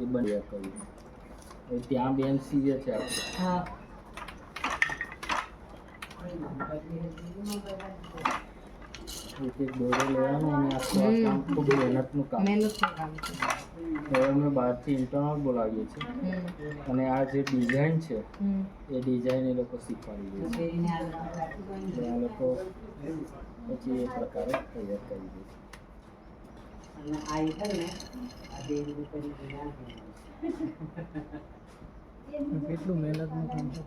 એ બની કરી ત્યાં બેન સીવે છે આપણે. હા એક એક દોરો લેવાનો અને આખું આ કામ ખૂબ મહેનતનું કામ. મહેનતનું કામ છે. હવે અમે બહારથી ઇન્ટરનલ બોલાવીએ છીએ અને આ જે ડિઝાઇન છે એ ડિઝાઇન એ લોકો શીખવાડી દે છે. એટલે આ લોકો પછી એ પ્રકારે તૈયાર કરી દે છે. કેટલું મહેનતનું કામ છે.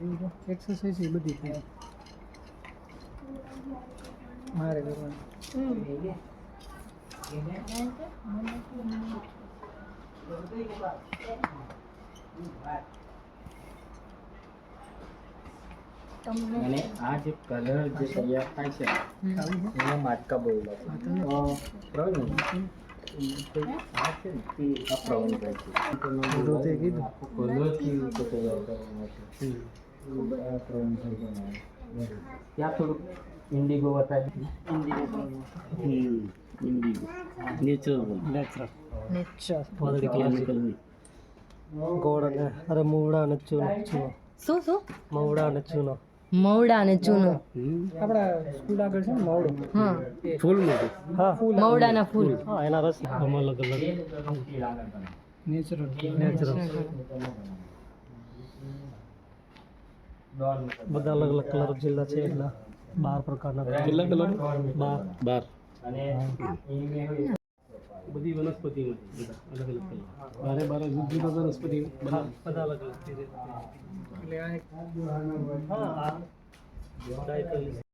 એક્સરસાઇઝ એ બધી થઈ મારે કરવાની. અને આ જે કલર જે તૈયાર થાય છે એના માટકા બોલેલા છે. પ્રવીણ આ છે ને તે આ પ્રવીણભાઈ છે. તે કીધું આખું કલર કેવી રીતે તૈયાર કરવા માટે આ પ્રવીણભાઈ બનાવે. ત્યાં થોડુંક ઇન્ડિગો બતાવી. ઇન્ડિગો નેચરલ નેચરલ કેમિકલ ગોળ અને અરે મવડા અને ચૂનો શું શું મવડા અને ચૂનો મવડા અને ચૂનો. આપણા સ્કૂલ આગળ છે ને મવડો. હા ફૂલ હા મવડાના ફૂલ. હા એના રસ આમાં અલગ અલગ નેચરલ બધા અલગ અલગ કલર જેટલા છે એટલા 12 પ્રકારના. કેટલા કલર? 12. બધી વનસ્પતિ અલગ અલગ કલર. 12 જુદી જુદી વનસ્પતિ બધા અલગ અલગ એટલે આ એક હા